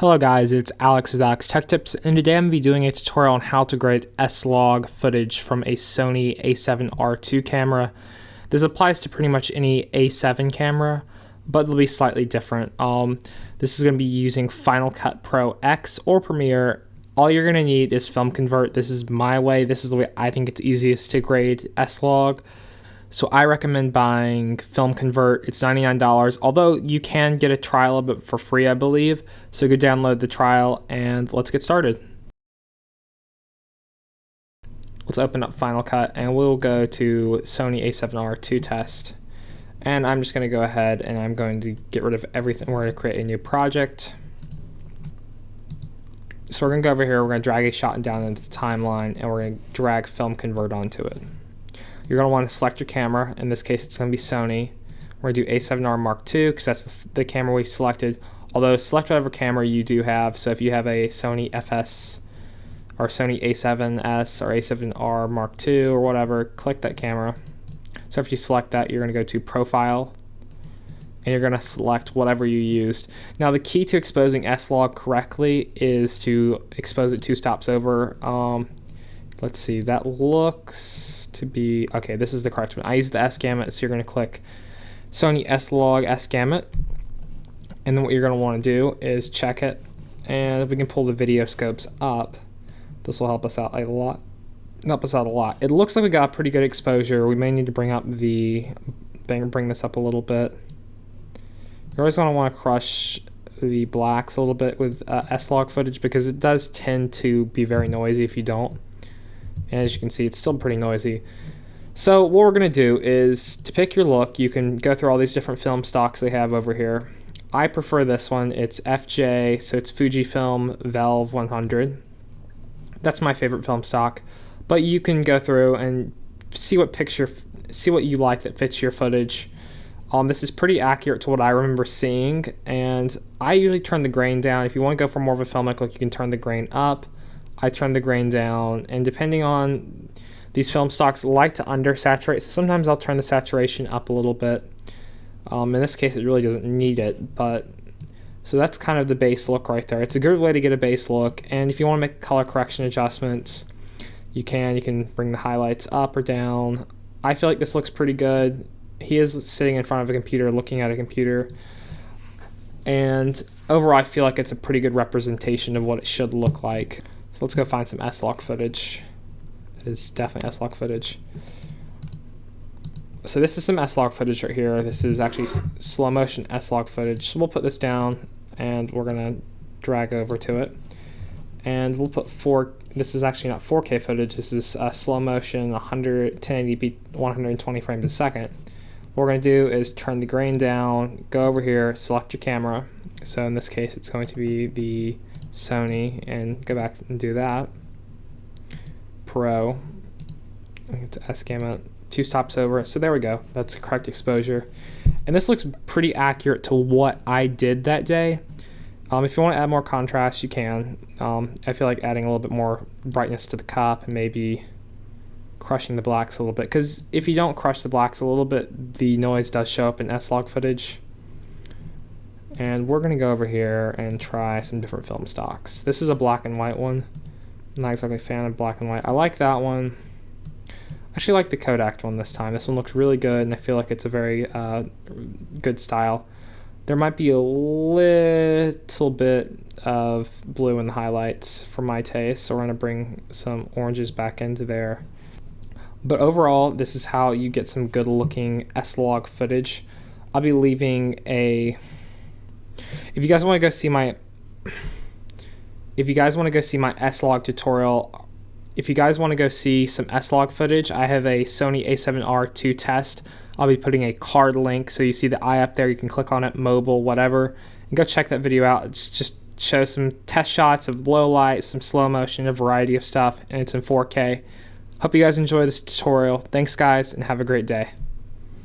Hello guys, it's Alex with Alex Tech Tips, and today I'm going to be doing a tutorial on how to grade S-Log footage from a Sony A7R II camera. This applies to pretty much any A7 camera, but it'll be slightly different. This is going to be using Final Cut Pro X or Premiere. All you're going to need is Film Convert. This is my way. This is the way I think it's easiest to grade S-Log. So I recommend buying Film Convert. It's $99, although you can get a trial of it for free, I believe. So go download the trial and let's get started. Let's open up Final Cut and we'll go to Sony A7R II test. And I'm just going to go ahead and I'm going to get rid of everything. We're going to create a new project. So we're going to go over here, we're going to drag a shot down into the timeline, and we're going to drag Film Convert onto it. You're going to want to select your camera. In this case, it's going to be Sony. We're going to do A7R Mark II because that's the camera we selected. Although select whatever camera you do have. So if you have a Sony FS or Sony A7S or A7R Mark II or whatever, click that camera. So if you select that, you're going to go to Profile, and you're going to select whatever you used. Now the key to exposing S-Log correctly is to expose it 2 stops over. Let's see, that looks to be, okay, this is the correct one. I use the S gamut, so you're going to click Sony S-Log S gamut. And then what you're going to want to do is check it. And if we can pull the video scopes up, this will help us out a lot. It looks like we got pretty good exposure. We may need to bring this up a little bit. You're always going to want to crush the blacks a little bit with S-Log footage because it does tend to be very noisy if you don't. And as you can see, it's still pretty noisy. So what we're going to do is, to pick your look, you can go through all these different film stocks they have over here. I prefer this one. It's FJ, so it's Fujifilm Valve 100. That's my favorite film stock. But you can go through and see what you like that fits your footage. This is pretty accurate to what I remember seeing, and I usually turn the grain down. If you want to go for more of a filmic look, you can turn the grain up. I turn the grain down, and depending on these film stocks like to undersaturate, so sometimes I'll turn the saturation up a little bit. In this case, it really doesn't need it, but so that's kind of the base look right there. It's a good way to get a base look, and if you want to make color correction adjustments, you can bring the highlights up or down. I feel like this looks pretty good. He is sitting in front of a computer, looking at a computer, and overall I feel like it's a pretty good representation of what it should look like. So let's go find some S-Log footage. That is definitely S-Log footage. So this is some S-Log footage right here. This is actually slow motion S-Log footage. So we'll put this down and we're gonna drag over to it. And we'll put this is actually not 4K footage. This is slow motion 1080p 120 frames a second. What we're gonna do is turn the grain down, go over here, select your camera. So in this case, it's going to be the Sony, and go back and do that. Pro, it's S gamut, 2 stops over. So there we go. That's the correct exposure, and this looks pretty accurate to what I did that day. If you want to add more contrast, you can. I feel like adding a little bit more brightness to the cup and maybe crushing the blacks a little bit, because if you don't crush the blacks a little bit, the noise does show up in S-Log footage. And we're going to go over here and try some different film stocks. This is a black and white one. I'm not exactly a fan of black and white. I like that one. I actually like the Kodak one this time. This one looks really good, and I feel like it's a very good style. There might be a little bit of blue in the highlights for my taste, so we're going to bring some oranges back into there. But overall, this is how you get some good looking S-Log footage. I'll be leaving a... If you guys want to go see my S-Log tutorial, if you guys want to go see some S-Log footage, I have a Sony A7R II test. I'll be putting a card link, so you see the eye up there. You can click on it, mobile, whatever, and go check that video out. It's just shows some test shots of low light, some slow motion, a variety of stuff, and it's in 4K. Hope you guys enjoy this tutorial. Thanks, guys, and have a great day.